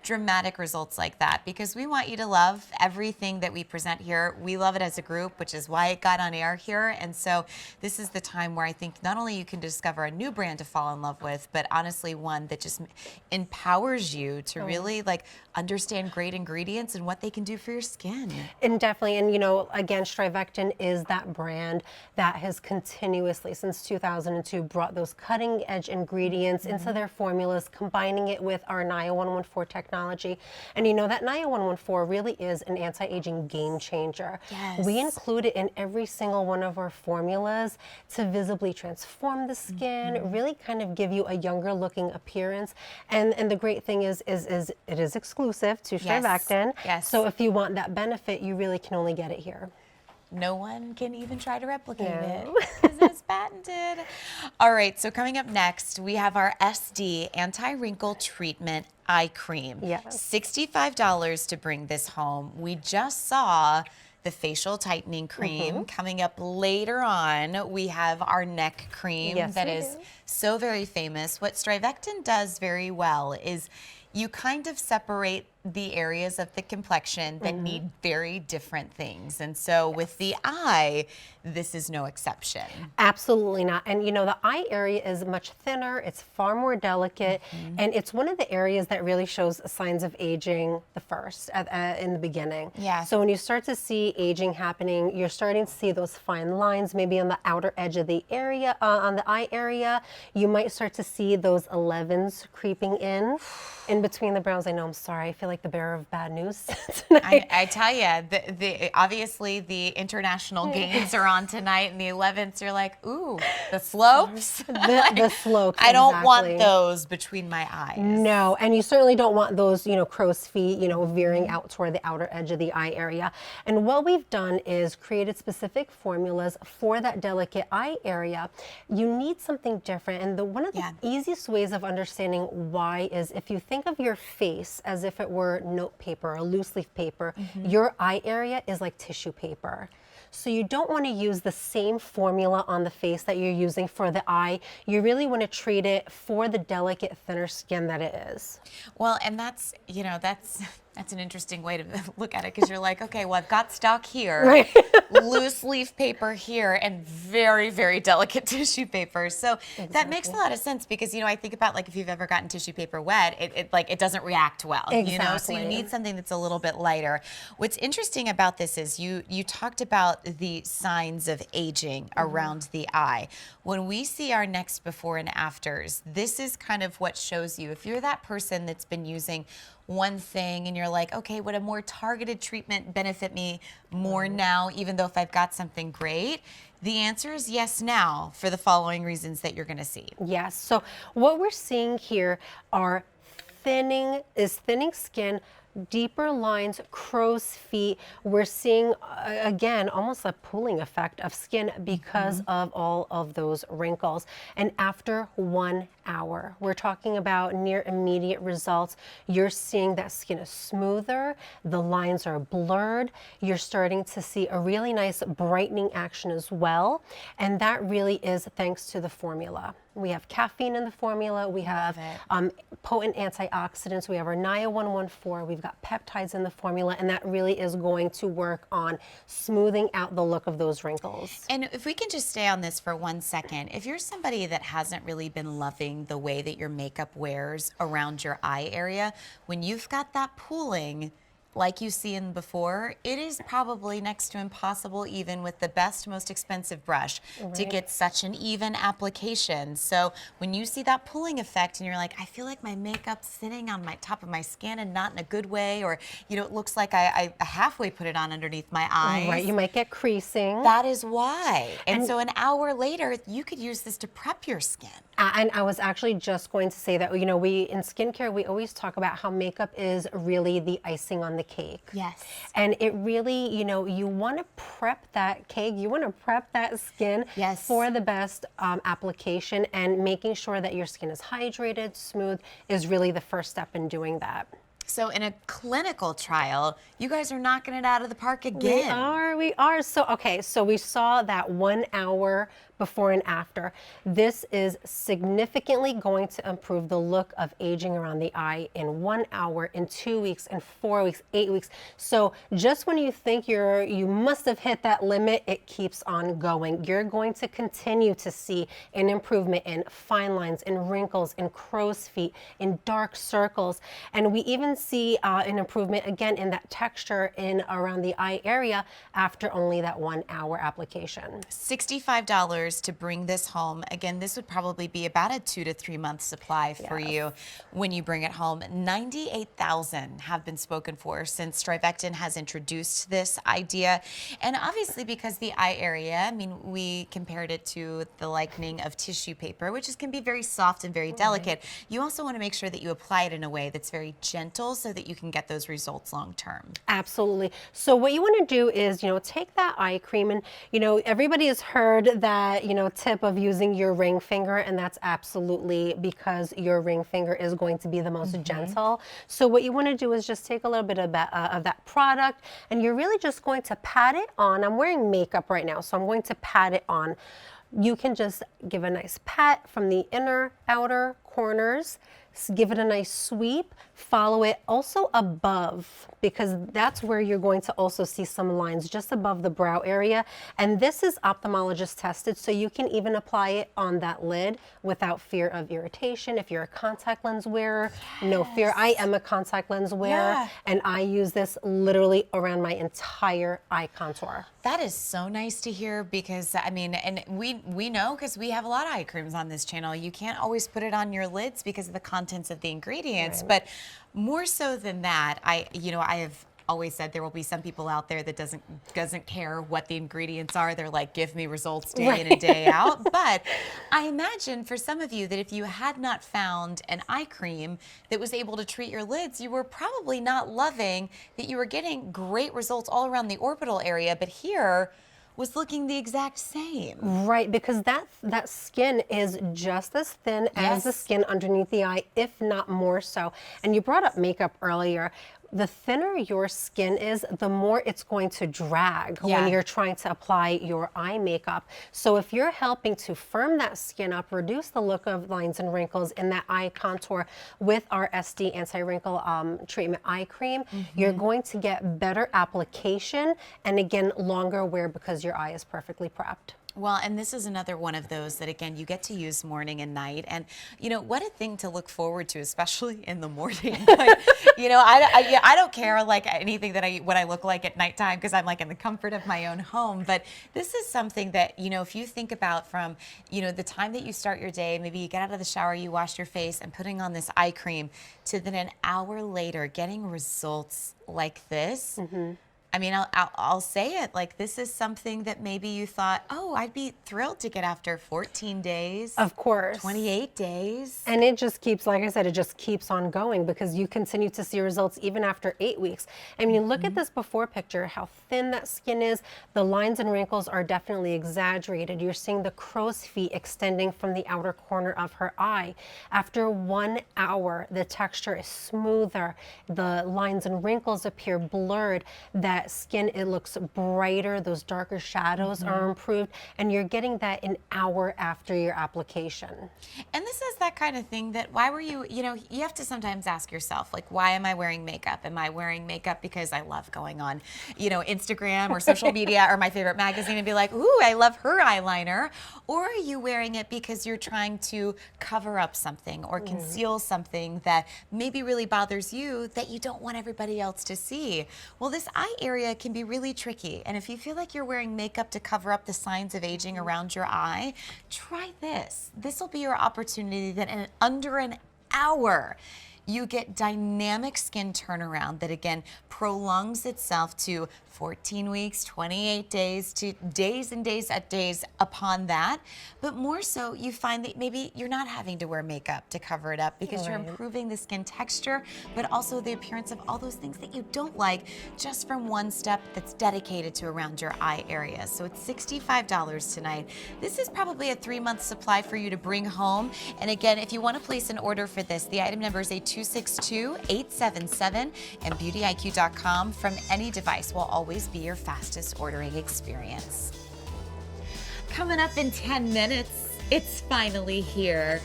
dramatic results like that, because we want you to love everything that we present here. We love it as a group, which is why it got on air here. And so this is the time where I think not only you can discover a new brand to fall in love with, but honestly one that just empowers you to really like understand great ingredients and what they can do for your skin. And definitely, and you know, again, StriVectin is that brand that has continuously, since 2002, brought those cutting edge ingredients into their formulas, combining it with our NIA 114 technology. And you know, that NIA 114 really is an anti-aging game changer. Yes. We include it in every single one of our formulas to visibly transform the skin, really kind of give you a younger looking appearance. And the great thing is it is exclusive to StriVectin. Yes. So if you want that benefit, you really can only get it here. No one can even try to replicate it because it's patented. All right, so coming up next, we have our SD Anti-Wrinkle Treatment Eye Cream. Yes. $65 to bring this home. We just saw the facial tightening cream. Coming up later on, we have our neck cream that is so very famous. What StriVectin does very well is you kind of separate the areas of the complexion that need very different things. And so with the eye, this is no exception. Absolutely not. And you know, the eye area is much thinner, it's far more delicate, and it's one of the areas that really shows signs of aging the first in the beginning. Yeah. So when you start to see aging happening, you're starting to see those fine lines maybe on the outer edge of the area, on the eye area. You might start to see those 11s creeping in between the brows. I know, I'm sorry, I feel like the bearer of bad news tonight. I tell you, obviously the international games are on tonight, and the 11th, you're like, ooh, the slopes. The slopes. I don't want exactly. those between my eyes. No, and you certainly don't want those, you know, crow's feet, you know, veering out toward the outer edge of the eye area. And what we've done is created specific formulas for that delicate eye area. You need something different, and one of the easiest ways of understanding why is if you think of your face as if it were note paper or loose leaf paper, your eye area is like tissue paper. So you don't want to use the same formula on the face that you're using for the eye. You really want to treat it for the delicate, thinner skin that it is. Well, and that's, you know, that's an interesting way to look at it, because you're like, okay, well, I've got stock here, loose leaf paper here, and very, very delicate tissue paper. So that makes a lot of sense, because, you know, I think about like if you've ever gotten tissue paper wet, it doesn't react well, you know, so you need something that's a little bit lighter. What's interesting about this is you talked about the signs of aging around the eye. When we see our next before and afters, this is kind of what shows you if you're that person that's been using one thing and you're like, okay, would a more targeted treatment benefit me more now, even though if I've got something great? The answer is yes now, for the following reasons that you're going to see. Yes. So what we're seeing here are thinning skin, deeper lines, crow's feet. We're seeing, again, almost a pooling effect of skin because of all of those wrinkles. And after 1 hour, we're talking about near immediate results. You're seeing that skin is smoother, the lines are blurred, you're starting to see a really nice brightening action as well. And that really is thanks to the formula. We have caffeine in the formula, we have potent antioxidants, we have our NIA 114, we've got peptides in the formula, and that really is going to work on smoothing out the look of those wrinkles. And if we can just stay on this for 1 second, if you're somebody that hasn't really been loving the way that your makeup wears around your eye area, when you've got that pooling, like you see in before, it is probably next to impossible, even with the best, most expensive brush, to get such an even application. So when you see that pulling effect and you're like, I feel like my makeup's sitting on my top of my skin and not in a good way, or, you know, it looks like I halfway put it on underneath my eyes. Right, you might get creasing. That is why. And so an hour later, you could use this to prep your skin. And I was actually just going to say that, you know, in skincare, we always talk about how makeup is really the icing on the cake. Yes. And it really, you know, you want to prep that cake, you want to prep that skin for the best application, and making sure that your skin is hydrated, smooth, is really the first step in doing that. So in a clinical trial, you guys are knocking it out of the park again. We are. So, okay, so we saw that 1 hour before and after. This is significantly going to improve the look of aging around the eye in 1 hour, in 2 weeks, in 4 weeks, 8 weeks. So just when you think you must have hit that limit, it keeps on going. You're going to continue to see an improvement in fine lines, in wrinkles, in crow's feet, in dark circles. And we even see an improvement again in that texture in around the eye area after only that 1 hour application. $65 to bring this home. Again, this would probably be about a 2 to 3 month supply for you when you bring it home. 98,000 have been spoken for since StriVectin has introduced this idea. And obviously because the eye area, I mean, we compared it to the likening of tissue paper, which can be very soft and very delicate. You also want to make sure that you apply it in a way that's very gentle so that you can get those results long term. Absolutely. So what you want to do is, take that eye cream and, everybody has heard that, tip of using your ring finger, and that's absolutely because your ring finger is going to be the most gentle. So what you want to do is just take a little bit of that product, and you're really just going to pat it on. I'm wearing makeup right now, so I'm going to pat it on. You can just give a nice pat from the inner, outer corners, give it a nice sweep, follow it also above, because that's where you're going to also see some lines just above the brow area. And this is ophthalmologist tested, so you can even apply it on that lid without fear of irritation. If you're a contact lens wearer, no fear. I am a contact lens wearer, and I use this literally around my entire eye contour. That is so nice to hear, because I mean, and we know, because we have a lot of eye creams on this channel, you can't always put it on your lids because of the contents of the ingredients. But more so than that, I have always said there will be some people out there that doesn't care what the ingredients are. They're like, give me results day in and day out. But I imagine for some of you that if you had not found an eye cream that was able to treat your lids, you were probably not loving that you were getting great results all around the orbital area, but here was looking the exact same. Right, because that skin is just as thin as the skin underneath the eye, if not more so. And you brought up makeup earlier. The thinner your skin is, the more it's going to drag when you're trying to apply your eye makeup. So if you're helping to firm that skin up, reduce the look of lines and wrinkles in that eye contour with our SD Anti-Wrinkle Treatment Eye Cream, you're going to get better application and again, longer wear because your eye is perfectly prepped. Well, and this is another one of those that, again, you get to use morning and night. And, what a thing to look forward to, especially in the morning. But, I don't care, like, anything that what I look like at nighttime, because I'm, like, in the comfort of my own home. But this is something that, if you think about from, the time that you start your day, maybe you get out of the shower, you wash your face, and putting on this eye cream, to then an hour later getting results like this. I mean, I'll say it, like, this is something that maybe you thought, oh, I'd be thrilled to get after 14 days. Of course. 28 days. And it just keeps, like I said, it just keeps on going because you continue to see results even after 8 weeks. I mean, look at this before picture, how thin that skin is. The lines and wrinkles are definitely exaggerated. You're seeing the crow's feet extending from the outer corner of her eye. After 1 hour, the texture is smoother. The lines and wrinkles appear blurred. That skin, it looks brighter. Those darker shadows are improved, and you're getting that an hour after your application. And this is that kind of thing that why were you have to sometimes ask yourself, like, why am I wearing makeup? Am I wearing makeup because I love going on, Instagram or social media or my favorite magazine and be like, ooh, I love her eyeliner? Or are you wearing it because you're trying to cover up something or conceal something that maybe really bothers you that you don't want everybody else to see? Well, this eye area can be really tricky. And if you feel like you're wearing makeup to cover up the signs of aging around your eye, try this. This will be your opportunity that in under an hour, you get dynamic skin turnaround that, again, prolongs itself to 14 weeks, 28 days, to days and days at days upon that. But more so, you find that maybe you're not having to wear makeup to cover it up because you're improving the skin texture, but also the appearance of all those things that you don't like just from one step that's dedicated to around your eye area. So it's $65 tonight. This is probably a 3-month supply for you to bring home. And again, if you want to place an order for this, the item number is a 262-877, and beautyiq.com from any device will always be your fastest ordering experience. coming up in 10 minutes. It's finally here.